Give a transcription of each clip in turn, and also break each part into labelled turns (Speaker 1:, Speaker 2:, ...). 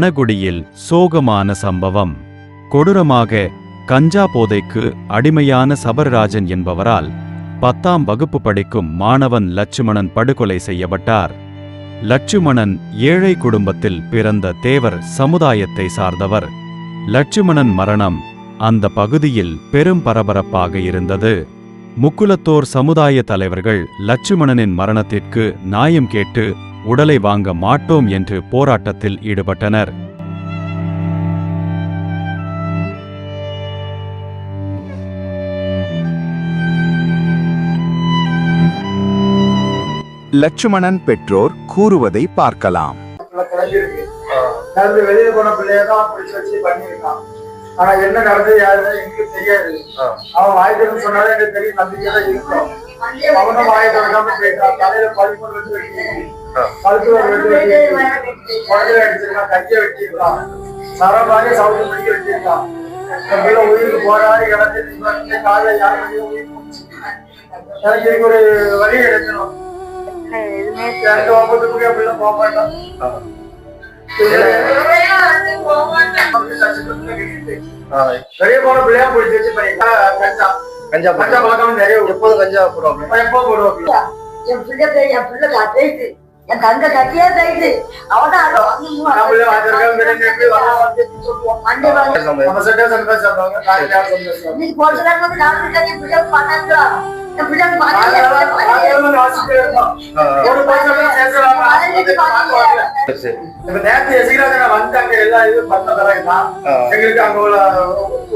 Speaker 1: மணகுடியில் சோகமான சம்பவம். கொடூரமாக கஞ்சா போதைக்கு அடிமையான சபர்ராஜன் என்பவரால் 10ஆம் வகுப்பு படிக்கும் மாணவன் லட்சுமணன் படுகொலை செய்யப்பட்டார். லட்சுமணன் ஏழை குடும்பத்தில் பிறந்த தேவர் சமுதாயத்தை சார்ந்தவர். லட்சுமணன் மரணம் அந்த பகுதியில் பெரும் பரபரப்பாக இருந்தது. முக்குலத்தோர் சமுதாய தலைவர்கள் லட்சுமணனின் மரணத்திற்கு நியாயம் கேட்டு உடலை வாங்க மாட்டோம் என்று போராட்டத்தில் ஈடுபட்டனர்.
Speaker 2: லட்சுமணன் பெற்றோர் கூறுவதை பார்க்கலாம்.
Speaker 3: வெளியில போன பிள்ளையதான் பிடிச்சு வச்சு பண்ணிருக்கான். ஆனா என்ன நடந்தது யாருமே எங்களுக்கு தெரியாது. அவன் வாய்ப்பு சொன்னாலும் எனக்கு தெரியும், நம்பிக்கையா இருக்கும். அவனும் வாயை தொடங்காம போயிட்டான். தலையில 13 வெட்டு வெட்டி, கழுத்துல வெட்டு வெட்டி, குழந்தைய அடிச்சிருக்கான், கையை வெட்டிருக்கான், சரபாக சவுண்டு பிடிக்க வெட்டிருக்கான். உயிருக்கு போராடி கிடந்து காலையில யாரு உயிர் போச்சு. எனக்கு இதுக்கு ஒரு வழி எடுக்கணும். எனக்கு 9 அப்படிலாம் போக மாட்டான். வெளியே போன பிள்ளையா போயிட்டு வச்சு கஞ்சா பழக்கம் நிறைய. எப்போதும் கஞ்சா போடுவாங்க, எப்போ போடுவாங்க.
Speaker 4: என் பிள்ளை தைத்து என் தங்க கட்டியா தைத்து அவதான்
Speaker 3: நேற்று எசிராஜன வந்தாங்க. எல்லா இது பண்ண பிறகுதான் எங்களுக்கு அங்க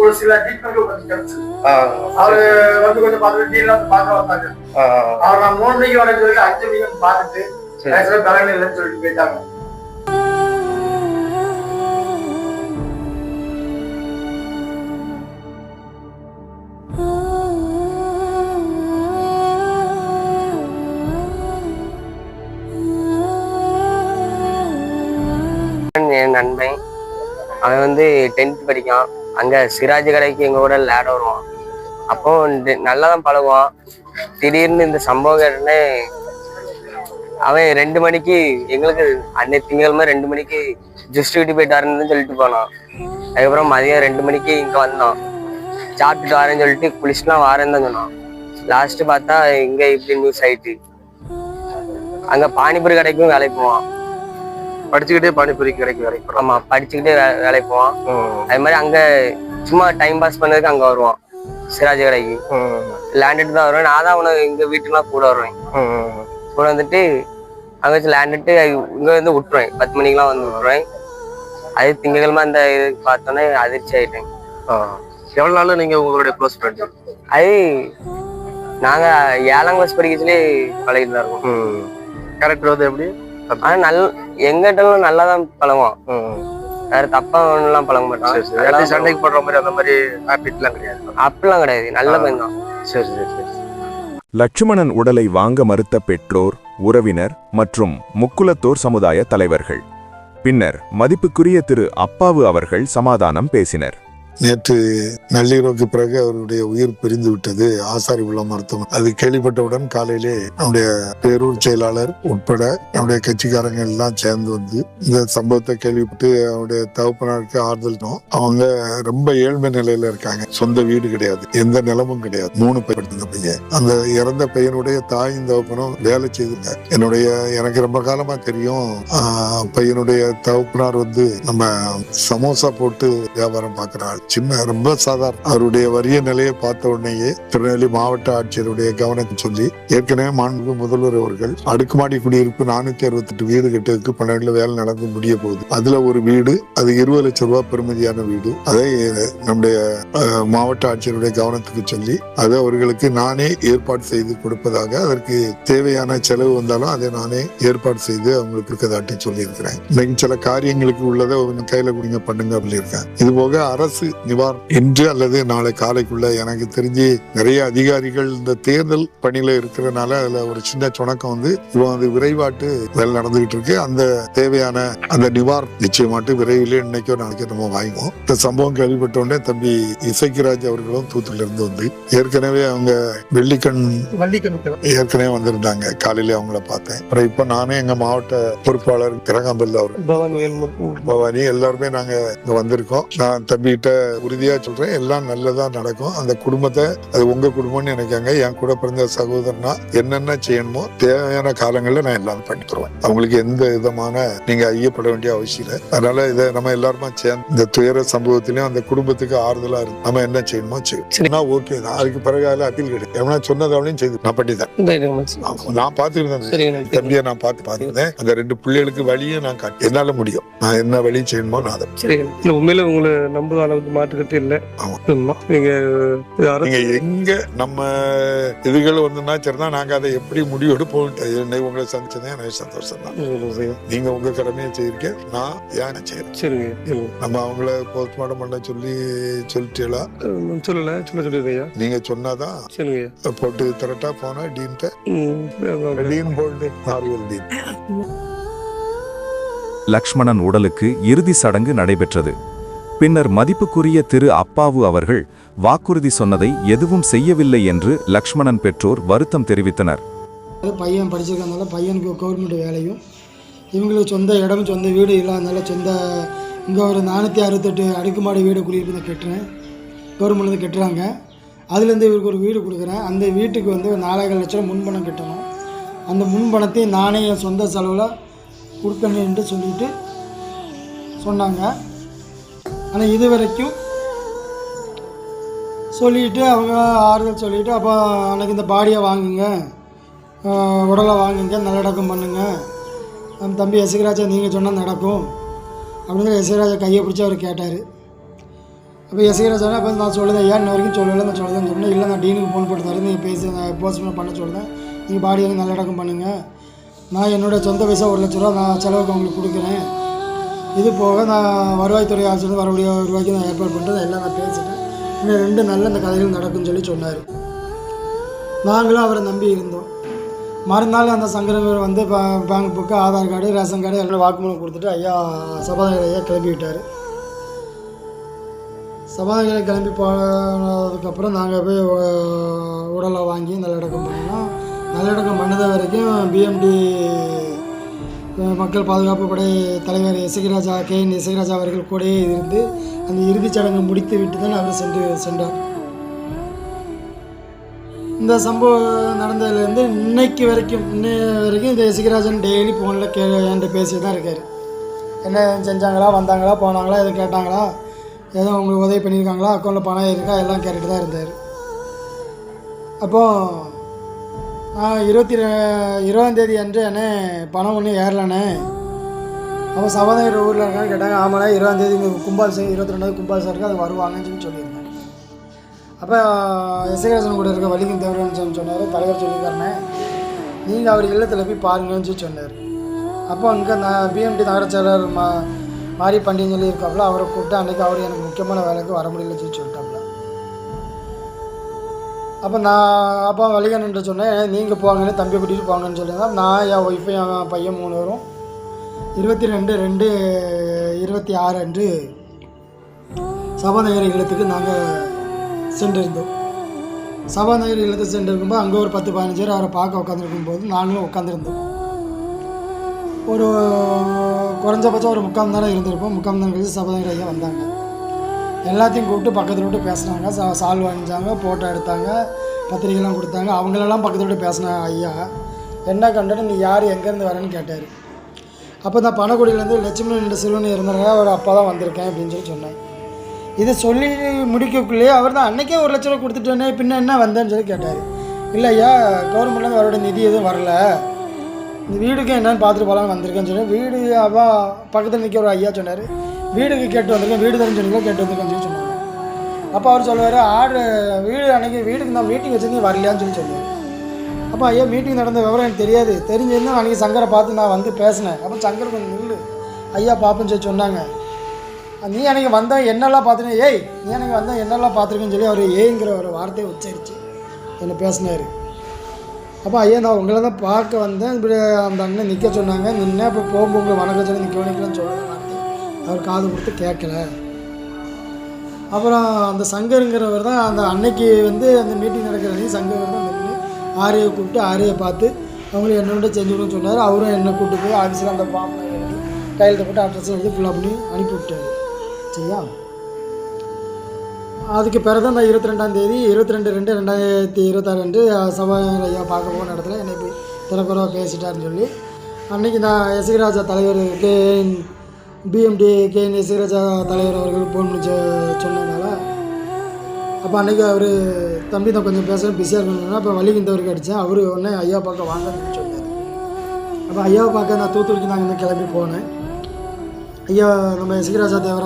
Speaker 3: ஒரு சில ட்ரீட்மெண்ட் கொஞ்சம் கிடைச்சு. அவரு வந்து கொஞ்சம் 18 வந்து பார்க்க வந்தாங்க. அவர் நான் 3 மணிக்கு வர சொல்லி 5 மணிக்கு பார்த்துட்டு தலைமை இல்லைன்னு சொல்லிட்டு போயிட்டாங்க.
Speaker 5: என் நண்பன் அவன் வந்து 10th படிக்கான். அங்கே சிராஜ் கடைக்கு எங்கள் கூட விளையாட வருவான். அப்போ நல்லா தான் பழகுவான். திடீர்னு இந்த சம்பவம் கேட்டோன்னே அவன் 2 மணிக்கு எங்களுக்கு அன்னைக்கு திங்கக்கிழமை 2 மணிக்கு ஜஸ்ட் வீட்டு போயிட்டாருன்னு சொல்லிட்டு போனான். அதுக்கப்புறம் மதியம் 2 மணிக்கு இங்கே வந்தான். சாப்பிட்டுட்டு வரேன்னு சொல்லிட்டு குளிச்சுலாம் வாரேன்னு தான் சொன்னான். லாஸ்ட்டு பார்த்தா இங்கே இப்படி நியூஸ் ஆயிட்டு. அங்கே பானிபூரி கடைக்கும் வேலைக்கு போவான்.
Speaker 6: படிச்சுக்கிட்டே பானிபூரி கடைக்கு வேலைக்கு போவான்.
Speaker 5: ஆமாம், படிச்சுக்கிட்டே வேலைக்கு போவான். அது மாதிரி அங்கே சும்மா டைம் பாஸ் பண்ணதுக்கு அங்கே வருவான் சிராஜ் கடைக்கு. விளையாண்டுட்டு தான் வருவேன். நான் தான் அவனை எங்கள் வீட்டுலாம் கூட வருவேன். கூட வந்துட்டு அங்கே வச்சு விளையாண்டுட்டு இங்கே வந்து விட்டுருவேன். 10 மணிக்கெலாம் வந்து விட்டுருவேன். அது திங்கக்கிழமை அந்த இது பார்த்தோன்னே அதிர்ச்சி ஆகிட்டேன்.
Speaker 6: எவ்வளோ நாள் நீங்கள் உங்களுடைய க்ளோஸ் ஃப்ரெண்ட்?
Speaker 5: அது நாங்கள் 7ஆம் கிளாஸ் படிக்கச்சுலே பழகிட்டு தான் இருக்கோம்.
Speaker 6: கேரக்டர் வந்து எப்படி?
Speaker 5: ஆனால் எங்கிட்டலாம் நல்லா தான் பழகுவான். வேற தப்பா ஒன்றுலாம் பழக மாட்டான்.
Speaker 6: சண்டைக்கு போடுற மாதிரி அந்த மாதிரி ஹேபிட்லாம் கிடையாது?
Speaker 5: அப்படிலாம் கிடையாது, நல்ல பையன் தான்.
Speaker 6: சரி சரி சரி.
Speaker 2: லட்சுமணன் உடலை வாங்க மறுத்த பெற்றோர், உறவினர் மற்றும் முக்குலத்தோர் சமுதாய தலைவர்கள். பின்னர் மதிப்புக்குரிய திரு அப்பாவு அவர்கள் சமாதானம் பேசினர்.
Speaker 7: நேற்று நள்ளிரவுக்கு பிறகு அவருடைய உயிர் பிரிந்து விட்டது ஆசாரி உள்ள மருத்துவம். அது கேள்விப்பட்டவுடன் காலையிலே நம்முடைய பேரூர் செயலாளர் உட்பட நம்முடைய கட்சிக்காரங்க எல்லாம் சேர்ந்து வந்து இந்த சம்பவத்தை கேள்விப்பட்டு அவருடைய தகப்பனாருக்கு ஆறுதல். அவங்க ரொம்ப ஏழ்மை நிலையில இருக்காங்க. சொந்த வீடு கிடையாது, எந்த நிலமும் கிடையாது. 3 பையன். அந்த இறந்த பையனுடைய தாயும் தகப்பனும் வேலை செய்திருந்தார். எனக்கு ரொம்ப காலமா தெரியும். பையனுடைய தகப்பனார் வந்து நம்ம சமோசா போட்டு வியாபாரம் பார்க்கிறாள். சின்ன ரொம்ப சாதாரண. அவருடைய வறிய நிலையை பார்த்த உடனேயே திருநெல்வேலி மாவட்ட ஆட்சியருடைய கவனத்தை சொல்லி ஏற்கனவே மாண்பு முதல்வர் அவர்கள் அடுக்குமாடி குடியிருப்பு 468 வீடு கட்டுறதுக்கு 12 வேலை நடந்து முடிய போகுது. அதுல ஒரு வீடு, அது 20 லட்சம் ரூபாய் பெறுமதியான வீடு. அதை நம்முடைய மாவட்ட ஆட்சியருடைய கவனத்துக்கு சொல்லி அதை அவர்களுக்கு நானே ஏற்பாடு செய்து கொடுப்பதாக, அதற்கு தேவையான செலவு வந்தாலும் அதை நானே ஏற்பாடு செய்து அவங்களுக்கு கதாட்டி சொல்லி இருக்கிறேன். இன்னைக்கு சில காரியங்களுக்கு உள்ளதை கையில குடிங்க பண்ணுங்க அப்படின்னு இருக்கேன். இது போக அரசு நிவாரணம் இன்று அல்லது நாளை காலைக்குள்ள எனக்கு தெரிஞ்சு நிறைய அதிகாரிகள் இந்த தேர்தல் பணியில இருக்கிறதுனால அதுல ஒரு சின்ன சுணக்கம் வந்து இப்போ வந்து விரைவாட்டு வேலை நடந்துகிட்டு இருக்கு. அந்த தேவையான அந்த நிவாரணம் நிச்சயமாட்டு விரைவிலே இன்னைக்கோ நாளைக்கோ நம்ம வாங்குவோம். இந்த சம்பவம் கேள்விப்பட்ட உடனே தம்பி இசைக்கிராஜ் அவர்களும் தூத்துல இருந்து வந்து ஏற்கனவே அவங்க வெள்ளிக்கண் ஏற்கனவே வந்திருந்தாங்க. காலையில அவங்கள பார்த்தேன். அப்புறம் இப்ப நானே எங்க மாவட்ட பொறுப்பாளர் கிரகாம்பல் அவர் பவானி எல்லாருமே நாங்க இங்க வந்திருக்கோம். நான் தம்பிகிட்ட உறுதியா சொல்றேன், எல்லாம் நல்லதா நடக்கும். அந்த குடும்பத்தை அது உங்க குடும்பம்னு நினைக்காங்க. என் கூட பிறந்த சகோதரனா என்னென்ன செய்யணுமோ தேவையான காலங்கள்ல நான் எல்லாம் பண்ணி தருவேன். அவங்களுக்கு எந்த விதமான நீங்க ஐயப்பட வேண்டிய அவசியம் இல்லை. அதனால இதை நம்ம எல்லாருமா சேர்ந்து இந்த துயர சம்பவத்திலையும் அந்த குடும்பத்துக்கு ஆறுதலா இருக்கு. நம்ம என்ன செய்யணுமோ செய்யணும். ஓகே தான். அதுக்கு பிறகு அதுல அப்பீல் கிடையாது. எவனா சொன்னதாலையும் செய்து நான் பண்ணிதான். நான் பாத்துருந்தேன் தம்பியை, நான் பார்த்துருந்தேன். அந்த 2 பிள்ளைகளுக்கு வழியும் நான் காட்டி என்னால முடியும். நான் என்ன வழி செய்யணுமோ நான் அதை
Speaker 8: உண்மையில உங்களை நம்புற அளவுக்கு மாற்றுக்கிறது இல்லை. நீங்க
Speaker 7: எங்க நம்ம இதுகள் வந்துன்னா சரிதான். நாங்க அதை எப்படி முடிவு எடுப்போம். உங்களை சந்திச்சதே எனக்கு சந்தோஷம் தான். நீங்க உங்க கடமையை செய்யிருக்க, நான் ஏன் செய்யறேன். நம்ம அவங்கள போஸ்ட்மார்ட்டம் பண்ண சொல்லிட்டீங்களா?
Speaker 8: சொல்லல.
Speaker 7: நீங்க சொன்னாதான் போட்டு திரட்டா போனா டீன் போல்டு டீன்.
Speaker 2: லக்ஷ்மணன் உடலுக்கு இறுதி சடங்கு நடைபெற்றது. பின்னர் மதிப்புக்குரிய திரு அப்பாவு அவர்கள் வாக்குறுதி சொன்னதை எதுவும் செய்யவில்லை என்று லக்ஷ்மணன் பெற்றோர் வருத்தம் தெரிவித்தனர்.
Speaker 9: பையன் படிச்சிருக்கனால பையனுக்கு கவர்மெண்ட் வேலையும், இவங்களுக்கு சொந்த இடமும் சொந்த வீடு இல்லாதனால இங்கே ஒரு 468 அடுக்குமாடி வீடு குடியிருப்பு கட்டுறேன். கவர்மெண்ட்லேருந்து கட்டுறாங்க. அதுலேருந்து இவருக்கு ஒரு வீடு கொடுக்குறேன். அந்த வீட்டுக்கு வந்து 4,5 லட்சம் முன்பணம் கட்டணும். அந்த முன்பணத்தையும் நானே என் சொந்த செலவில் கொடுக்கணுன்ட்டு சொல்லிட்டு சொன்னாங்க. ஆனால் இது வரைக்கும் சொல்லிவிட்டு அவங்க ஆறுதல் சொல்லிவிட்டு, அப்போ அன்றைக்கி இந்த பாடியை வாங்குங்க, உடலை வாங்குங்க, நல்லடக்கம் பண்ணுங்க, நம்ம தம்பி எசகிராஜா நீங்கள் சொன்னால் நடக்கும் அப்படின்னு எசகிராஜா கையை பிடிச்சி அவர் கேட்டார். அப்போ எசகிராஜா அப்போ நான் சொல்லுதேன், ஏன் இன்ன வரைக்கும் சொல்லலை, நான் சொல்லுதேன்னு சொன்னேன். இல்லை, நான் டீனுக்கு ஃபோன் போட்டு தரேன், நீங்கள் பேசி போஸ்ட்மார்ட்டம் பண்ண சொல்லுதேன், நீங்கள் பாடியை நல்லடக்கம் பண்ணுங்கள், நான் என்னோடய சொந்த பைசா 1 லட்ச ரூபா நான் செலவுக்கு அவங்களுக்கு கொடுக்குறேன், இது போக நான் வருவாய்த்துறை ஆட்சியிலேருந்து வரக்கூடிய ரூபாய்க்கு நான் ஏற்பாடு பண்ணுறது எல்லாம் நான் பேசிட்டேன், இன்னும் 2 நாளில் இந்த கதைகள் நடக்கும்னு சொல்லி சொன்னார். நாங்களும் அவரை நம்பி இருந்தோம். மறுநாள் அந்த சங்கரவர் வந்து bank book, Aadhaar card, ration card எல்லாம் வாக்குமூலம் கொடுத்துட்டு ஐயா சபாநாயகர் ஐயா கிளம்பி விட்டார். சபாநாயகர் கிளம்பி போனதுக்கப்புறம் நாங்கள் போய் உடலை வாங்கி நல்லடக்கம் பண்ணோம். நல்லடக்கம் பண்ணது வரைக்கும் பிஎம்டி மக்கள் பாதுகாப்பு படை தலைவர் எசகிராஜா எசகிராஜா அவர்கள் கூடயே இருந்து அந்த இறுதிச் சடங்கு முடித்து விட்டு தான் அவர் சென்றார். இந்த சம்பவம் நடந்ததுலேருந்து இன்னைக்கு வரைக்கும் இந்த எசகிராஜன் டெய்லி ஃபோனில் என்கிட்ட பேசி தான் இருக்கார். என்ன செஞ்சாங்களா, வந்தாங்களா, போனாங்களா, எதுவும் கேட்டாங்களா, எதுவும் அவங்களுக்கு உதவி பண்ணியிருக்காங்களா, அக்கௌண்ட்டில் பணம் இருக்கா, எல்லாம் கேட்டுட்டு தான் இருந்தார். அப்போது நான் 20ஆம் தேதி அன்று என்ன பணம் ஒன்றும் ஏறலண்ணே, அப்போ சபாநாயகர் ஊரில் இருக்கான்னு கேட்டாங்க. ஆமாண்ணா 20ஆம் தேதி இங்கே கும்பாபிஷேகம், 22ஆவது கும்பாபிஷேகம் இருக்குது, அது வருவாங்கன்னு சொல்லியிருந்தேன். அப்போ எசகிராஜன் கூட இருக்க வலிக்கும் தேவரன்னு சொன்னார். தலைவர் சொல்லியிருக்காருண்ணே, நீங்கள் அவர் இல்லத்தில் போய் பாருங்கன்னு சொல்லி சொன்னார். அப்போ அங்கே நான் பிஎம்டி நகர செயலர் மாரி பண்டிகை சொல்லி இருக்காப்புல, அவரை கூப்பிட்டு அன்றைக்கி அவர் எனக்கு முக்கியமான வேலைக்கு வர முடியலன்னு சொல்லி சொல்லிட்டாப்புல. அப்போ அப்போ வலிகன்ட்டு சொன்னேன், நீங்கள் போங்கன்னு தம்பி கூட்டிகிட்டு போங்கன்னு சொல்லியிருந்தேன். நான் என் ஒய்ஃபு என் பையன் 3 பேரும் 22/2/26 அன்று சபாநாயகர் இல்லத்துக்கு நாங்கள் சென்றிருந்தோம். சபாநாயகர் இல்லத்துக்கு சென்றிருக்கும்போது அங்கே ஒரு 10-15 பேர் அவரை பார்க்க உட்காந்துருக்கும் போது நாங்களும் உட்காந்துருந்தோம். ஒரு குறைஞ்சபட்சம் ஒரு 3/4 மணி நேரம் இருந்திருப்போம். 3/4 மணி நேரம் கழிச்சு சபாநாயகர் ஐயா வந்தாங்க. எல்லாத்தையும் கூப்பிட்டு பக்கத்தில் விட்டு பேசுனாங்க. சால்வ் அணிஞ்சாங்க, ஃபோட்டோ எடுத்தாங்க, பத்திரிகைலாம் கொடுத்தாங்க. அவங்களெல்லாம் பக்கத்தில் விட்டு பேசினாங்க. ஐயா என்ன கண்டுட்டு நீ யார் எங்கேருந்து வரேன்னு கேட்டார். அப்போ நான் பணக்குடியிலேருந்து லட்சுமணன் சிறுவன் இருந்தாங்க, ஒரு அப்பா தான் வந்திருக்கேன் அப்படின்னு சொன்னேன். இதை சொல்லி முடிக்கக்குள்ளேயே அவர் தான் அன்றைக்கே 1 லட்ச ரூபா கொடுத்துட்டேனே, பின்ன என்ன வந்தேன்னு சொல்லி கேட்டார். இல்லை ஐயா, கவர்மெண்ட்லேருந்து அவரோட நிதி எதுவும் வரல, இந்த வீடுக்கு என்னென்னு பார்த்துட்டு போகலான்னு வந்திருக்கேன்னு சொன்னேன். வீடு அவா பக்கத்தில் நிற்க ஒரு ஐயா சொன்னார், வீடுக்கு கேட்டு வந்திருக்கேன், வீடு தரேன்னு சொன்னீங்களா, கேட்டு வந்திருக்கேன்னு சொல்லி சொன்னாங்க. அப்போ அவர் சொல்லுவார், வீடு அன்றைக்கி வீட்டுக்கு நான் மீட்டிங் வச்சுருந்தீங்க வரலையான்னு சொல்லி சொன்னார். அப்போ ஐயா மீட்டிங் நடந்த விவரம் எனக்கு தெரியாது, தெரிஞ்சிருந்தால் அன்றைக்கி சங்கரை பார்த்து நான் வந்து பேசினேன். அப்போ சங்கர் கொஞ்சம் நில்லு ஐயா பார்ப்பேன்னு சொல்லி சொன்னாங்க. நீ எனக்கு வந்தால் என்னெல்லாம் பார்த்துருக்கேன், ஏய் நீ எனக்கு வந்தால் என்னெல்லாம் பார்த்துருக்கேன்னு சொல்லி அவர் ஏங்கிற ஒரு வார்த்தையை உச்சரித்து என்னை பேசினார். அப்போ ஐயா நான் உங்களை தான் பார்க்க வந்தேன், இப்படி அந்த அண்ணன் நிற்க சொன்னாங்க, நின்று இப்போ போகும்போது உங்களை வணக்கம் சொல்லி நிற்க நிற்கலன்னு சொல்ல வார்த்தை அவர் காது கொடுத்து கேட்கல. அப்புறம் அந்த சங்கருங்கிறவர் தான் அந்த அன்னைக்கு வந்து அந்த மீட்டிங் நடக்கிற அன்றைக்கி சங்கர் தான் நின்று ஆரியை கூப்பிட்டு ஆரியை பார்த்து அவங்களும் என்னோட செஞ்சுக்கணும்னு சொன்னார். அவரும் என்னை கூப்பிட்டு போய் ஆஃபீஸில் அந்த ஃபார்ம் எழுதி கையெழுத்து போட்டு அட்ரஸ் எழுதி ஃபுல்லாக பண்ணி அனுப்பி விட்டார். சரியா? அதுக்கு பிறகு தான் நான் 22 22/2/2026 சபாநாயகர் ஐயா பார்க்க போன இடத்துல என்னை போய் திறக்குறவா பேசிட்டாருன்னு சொல்லி அன்றைக்கி நான் எஸ்கேராஜா தலைவர் பிஎம்டி கேஎன் எஸ்கேராஜா தலைவர் அவர்கள் ஃபோன் பண்ணி சொன்னதுனால அப்போ அன்றைக்கி அவர் தம்பி தான் கொஞ்சம் பேச பிஸியாக இருக்கணும்னா அப்போ வள்ளிகிந்தவருக்கு அடித்தேன். அவர் உடனே ஐயா பார்க்க வாங்கன்னு சொன்னார். அப்போ ஐயாவை பார்க்க நான் தூத்துக்குடிக்கு நான் இங்கே கிளம்பி போனேன். ஐயா நம்ம எஸ்கேராஜா தேவர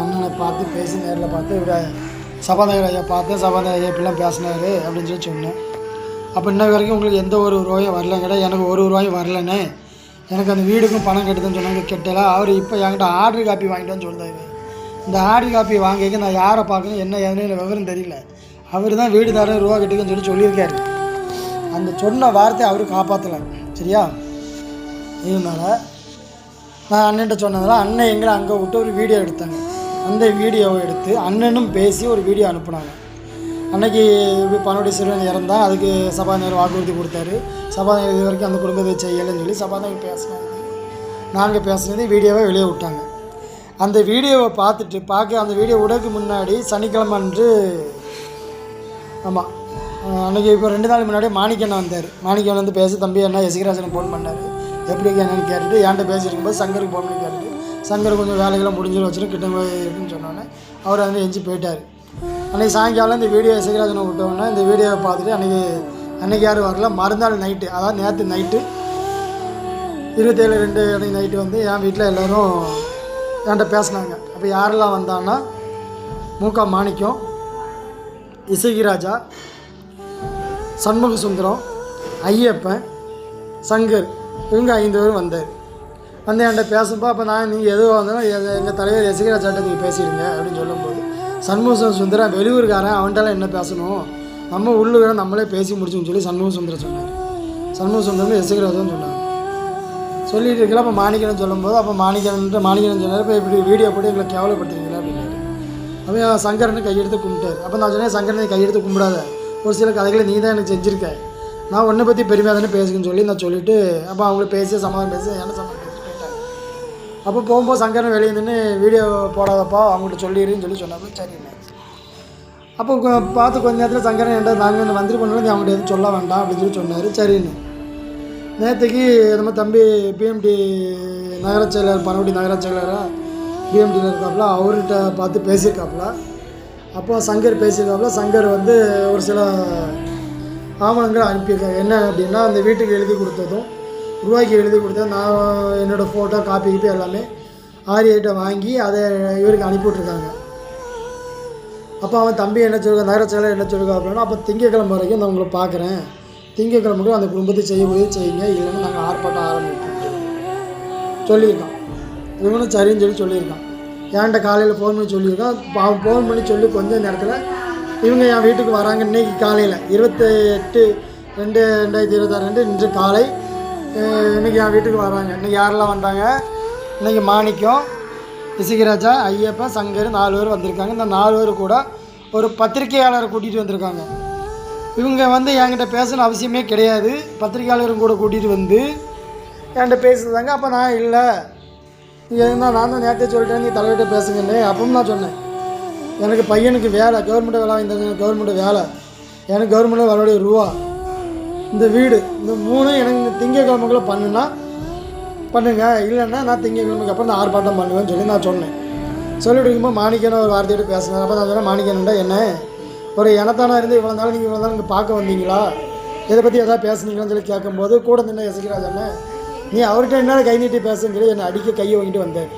Speaker 9: அண்ணனை பார்த்து பேசி நேரில் பார்த்து இவரை சபாநாயகர் ஐயா பார்த்தேன், சபாநாயகர் ஐயா இப்படிலாம் பேசினார் அப்படின்னு சொல்லி சொன்னேன். அப்போ இன்ன வரைக்கும் உங்களுக்கு எந்த ஒரு ரூபாயும் வரலங்கடா, எனக்கு ஒரு ரூபாயும் வரலண்ணே, எனக்கு அந்த வீடுக்கும் பணம் கட்டுதுன்னு சொன்னாங்க, கெட்டலை. அவர் இப்போ என்கிட்ட ஆர்டர் காப்பி வாங்கிட்டோன்னு சொல்கிறாரு. இந்த ஆர்டர் காப்பி வாங்கிக்க நான் யாரை பார்க்கணும் என்ன ஏதுன்னு விவரம் தெரியல, அவர் தான் வீடு தரேன் ரூபா கட்டுக்குன்னு சொல்லியிருக்காரு. அந்த சொன்ன வார்த்தையை அவர் காப்பாற்றலை. சரியா? இதனால் நான் அண்ணன்ட்ட சொன்னதில் அண்ணன் எங்களை அங்கே விட்டு ஒரு வீடியோ எடுத்தாங்க. அந்த வீடியோவை எடுத்து அண்ணனும் பேசி ஒரு வீடியோ அனுப்புனாங்க. அன்றைக்கி பணோடி சிறுவன் இறந்தால் அதுக்கு சபாநாயகர் வாக்குறுதி கொடுத்தாரு. சபாநாயகர் இது வரைக்கும் அந்த குடும்பத்தை செய்யலைன்னு சொல்லி சபாநாயகர் பேசினாங்க. நாங்கள் பேசுனது வீடியோவை வெளியே விட்டாங்க. அந்த வீடியோவை பார்க்க அந்த வீடியோ விடக்கு முன்னாடி சனிக்கிழமை அன்று ஆமாம் அன்றைக்கி இப்போ 2 நாள் முன்னாடி மாணிக்கண்ணன் வந்தார். மாணிக்கண்ணன் வந்து பேசி தம்பி என்ன எஸ்கேராஜனுக்கு ஃபோன் பண்ணார், எப்படி என்னன்னு கேட்டுட்டு என்கிட்ட பேசியிருக்கும்போது சங்கருக்கு ஃபோன் பண்ணி கேட்டுட்டு சங்கர் கொஞ்சம் வேலைகள்லாம் முடிஞ்சு வச்சுட்டு கிட்ட இருக்குன்னு சொன்னோன்னே அவர் வந்து எஞ்சி போயிட்டார். அன்றைக்கி சாயங்காலம் இந்த வீடியோ எஸ்கேராஜனை விட்டோன்னே இந்த வீடியோவை பார்த்துட்டு அன்றைக்கி யாரும் வரல. மறுநாள் நைட்டு, அதாவது நேற்று நைட்டு 27/2 அன்றைக்கி நைட்டு வந்து என் வீட்டில் எல்லோரும் என்கிட்ட பேசினாங்க. அப்போ யாரெல்லாம் வந்தாங்கன்னா மூக்கா மாணிக்கம், இசகிராஜா, சண்முக சுந்தரம், ஐயப்பன், சங்கர், இவங்க 5 பேரும் வந்தார். வந்து என்கிட்ட பேசும்போது அப்போ நான் நீங்கள் எதுவும் வந்தாலும் எங்கள் தலைவர் எஸ்கேராஜாட்ட நீங்கள் பேசிடுங்க அப்படின்னு சொல்லும்போது சண்முக சுந்தரம் வெளியூருக்காரன் அவன்கிட்டலாம் என்ன பேசணும், நம்ம உள்ளூரை நம்மளே பேசி முடிச்சுன்னு சொல்லி சண்முக சுந்தரம் சொன்னார். சண்முக சுந்தரம் எஸ்கேராஜான்னு சொன்னாங்க. சொல்லிட்டு இருக்கல. அப்போ மாணிக்கன் சொல்லும்போது அப்போ மாணிக்கன் சொன்னார், இப்போ இப்படி வீடியோ போட்டு எங்களை கேவலப்படுத்துறீங்களா அப்படின்னாரு. அப்போ சங்கரனை கையெடுத்து கும்பிட்டார். அப்போ நான் சொன்னேன், சங்கரனை கையெடுத்து கும்பிடாத, ஒரு சில கதைகளை நீ தான் எனக்கு செஞ்சுருக்க, நான் உன்னை பற்றி பெருமையாக தானே பேசுங்கன்னு சொல்லி நான் சொல்லிவிட்டு அப்போ அவங்கள பேசி சமாதானம் பேசி என்ன சமாதானம் பேசி போயிட்டாங்க. அப்போ போகும்போது சங்கரன் வெளியே நின்று வீடியோ போடாதப்பா அவங்கள்ட்ட சொல்லிடுன்னு சொல்லி சொன்னாப்போ சரிண்ணே. அப்போ பார்த்து கொஞ்ச நேரத்தில் சங்கரன் என்கிட்ட நாங்கள் வந்துட்டு பண்ணலாம், நீ அவங்கள்ட்ட எதுவும் சொல்ல வேண்டாம் அப்படின்னு சொல்லி சொன்னார். சரின்னு நேற்றுக்கு நம்ம தம்பி பிஎம்டி நகரச் செயலர் பணவட்டி நகரச் செயலராக பிஎம்டியில் இருக்காப்புல, அவர்கிட்ட பார்த்து பேசியிருக்காப்புல. அப்போ சங்கர் பேசியிருக்காப்புல. சங்கர் வந்து ஒரு சில ஆவணங்கள் அனுப்பியிருக்காங்க. என்ன அப்படின்னா அந்த வீட்டுக்கு எழுதி கொடுத்ததும் ரூபாய்க்கு எழுதி கொடுத்ததும் நான் என்னோடய ஃபோட்டோ காப்பி எல்லாமே ஆரியர்கிட்ட வாங்கி அதை இவருக்கு அனுப்பிவிட்ருக்காங்க. அப்போ அவன் தம்பி என்ன சொல்லுங்க, நகரச் செயலர் என்ன சொல்லுங்க அப்படின்னா, அப்போ திங்கக்கிழமை வரைக்கும் நான் உங்களை பார்க்குறேன், திங்கக்கிழமைக்கு அந்த குடும்பத்தை செய்யக்கூடியது செய்யுங்க, இல்லைன்னா நாங்கள் ஆர்ப்பாட்டம் ஆரம்பிப்போம் சொல்லியிருக்கான். இவனும் சரின்னு சொல்லியிருக்கான். என்கிட்ட காலையில் ஃபோன் பண்ணி சொல்லியிருக்கான். அவன் ஃபோன் பண்ணி சொல்லி கொஞ்சம் நேரத்தில் இவங்க என் வீட்டுக்கு வராங்க. இன்றைக்கி காலையில் 28/2/2026 இன்று காலை இன்றைக்கி என் வீட்டுக்கு வராங்க. இன்றைக்கி யாரெல்லாம் வந்தாங்க, இன்றைக்கி மாணிக்கம், இசகிராஜா, ஐயப்பன், சங்கர் 4 பேர் வந்திருக்காங்க. இந்த 4 பேர் கூட ஒரு பத்திரிகையாளரை கூட்டிகிட்டு வந்திருக்காங்க. இவங்க வந்து என்கிட்ட பேசணும் அவசியமே கிடையாது, பத்திரிகையாளரும் கூட கூட்டிகிட்டு வந்து என்கிட்ட பேசுதாங்க. அப்போ நான் இல்லை நான் தான் நேரத்தை சொல்லிட்டேன், நீ தலைவர்கிட்ட பேசுங்கன்னு. அப்பவும் நான் சொன்னேன், எனக்கு பையனுக்கு வேலை, கவர்மெண்ட் வேலை வாங்கி தரேன், கவர்மெண்ட் வேலை, எனக்கு கவர்மெண்ட்டில் வரக்கூடிய ரூபா, இந்த வீடு, இந்த 3 எனக்கு திங்கக்கிழமைக்குள்ளே பண்ணுன்னா பண்ணுங்க, இல்லைன்னா நான் திங்கக்கிழமைக்கு அப்புறம் நான் ஆர்ப்பாட்டம் பண்ணுவேன்னு சொல்லி நான் சொன்னேன். சொல்லிட்டு இருக்கும்போது மாணிக்கனை ஒரு வார்த்தையோடு பேசுனேன். அப்போ நான் சொன்னேன், மாணிக்கன்டா என்ன ஒரு இனத்தானா இருந்து இவ்வளோ நாள் நீங்கள் இவ்வளோ நாள் இங்கே பார்க்க வந்தீங்களா, இதை பற்றி எதாவது பேசுனீங்களான்னு சொல்லி கேட்கும்போது கூட நின்று எஸ்கேராஜானே நீ அவர்கிட்ட என்ன கை நீட்டி பேசுங்கிற என்னை அடிக்க கையை வாங்கிட்டு வந்தேன்.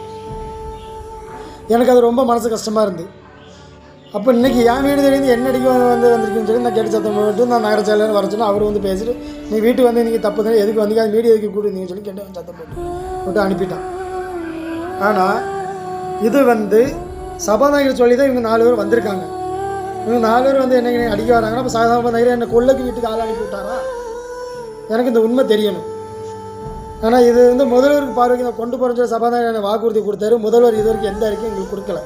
Speaker 9: எனக்கு அது ரொம்ப மனசு கஷ்டமாக இருந்து. அப்போ இன்றைக்கி என் வீடு தெரிந்து என்ன அடிக்க வந்திருக்குன்னு சொல்லி நான் கேட்டு சத்தம் போட்டு நான் நகர செயலர் வர சொன்னால் அவர் வந்து பேசிட்டு நீ வீட்டுக்கு வந்து நீங்கள் தப்பு தானே, எதுக்கு வந்தீங்க, அது மீடியா எதுக்கு கூடுதீங்கன்னு சொல்லி கேட்டு சத்தம் போட்டு அனுப்பிட்டான். ஆனால் இது வந்து சபாநாயகர் சொல்லி தான் இவங்க 4 பேர் வந்திருக்காங்க. இவங்க 4 பேர் வந்து என்ன அடிக்க வராங்கன்னா, அப்போ சபாநாயகர் என்னை கொள்ளைக்கு வீட்டுக்கு ஆள் அனுப்பி விட்டாரா? எனக்கு இந்த உண்மை தெரியணும். ஆனால் இது வந்து முதல்வருக்கு பார்வைக்கு நான் கொண்டு போகிற சபாநாயகர் என்னை வாக்குறுதி கொடுத்தாரு. முதல்வர் இது வரைக்கும் எந்த அறிக்கையும் எங்களுக்கு கொடுக்கல.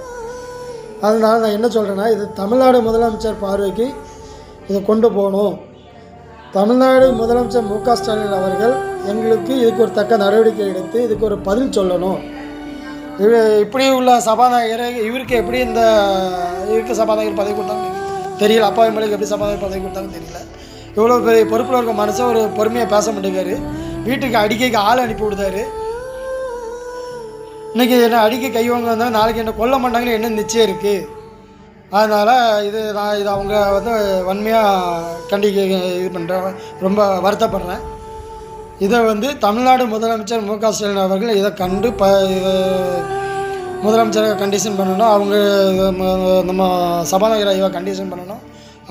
Speaker 9: அதனால் நான் என்ன சொல்கிறேன்னா, இது தமிழ்நாடு முதலமைச்சர் பார்வைக்கு இதை கொண்டு போகணும். தமிழ்நாடு முதலமைச்சர் மு க ஸ்டாலின் அவர்கள் எங்களுக்கு இதுக்கு ஒரு தக்க நடவடிக்கை எடுத்து இதுக்கு ஒரு பதில் சொல்லணும். இப்படி உள்ள சபாநாயகரை இவருக்கு எப்படி இவருக்கு சபாநாயகர் பதவி கொடுத்தாங்க தெரியல. அப்பாவி மலைக்கு எப்படி சபாநாயகர் பதவி கொடுத்தாங்க தெரியல. இவ்வளோ பெரிய பொறுப்பில் இருக்க மனுஷன் ஒரு பொறுமையாக பேச மாட்டேங்காரு. வீட்டுக்கு அடிக்கைக்கு ஆள் அனுப்பி விடுதாரு. இன்றைக்கி என்ன அடிக்க கை வாங்க வந்தாங்க, நாளைக்கு என்ன கொல்ல மாட்டாங்கன்னு என்ன நிச்சயம் இருக்குது. அதனால் நான் இதை அவங்க வந்து வன்மையாக இது பண்ணுறேன், ரொம்ப வருத்தப்படுறேன். இதை வந்து தமிழ்நாடு முதலமைச்சர் மு க ஸ்டாலின் அவர்கள் இதை கண்டு முதலமைச்சரை கண்டிஷன் பண்ணணும். அவங்க நம்ம சபாநாயகர் ஐயா கண்டிஷன் பண்ணணும்.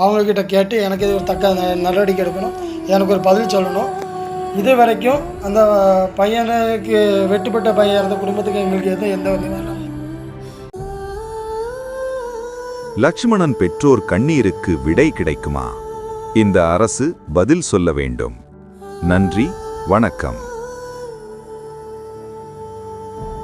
Speaker 9: அவங்கக்கிட்ட கேட்டு எனக்கு இது ஒரு தக்க நடவடிக்கை எடுக்கணும், எனக்கு ஒரு பதில் சொல்லணும். இது வரைக்கும் அந்த பையனுக்கு வெட்டுப்பட்ட பையன் இருந்த குடும்பத்துக்கு எங்களுக்கு எந்த ஒரு வேண்டாம்.
Speaker 2: லட்சுமணன் பெற்றோர் கண்ணீருக்கு விடை கிடைக்குமா? இந்த அரசு பதில் சொல்ல வேண்டும். நன்றி, வணக்கம்.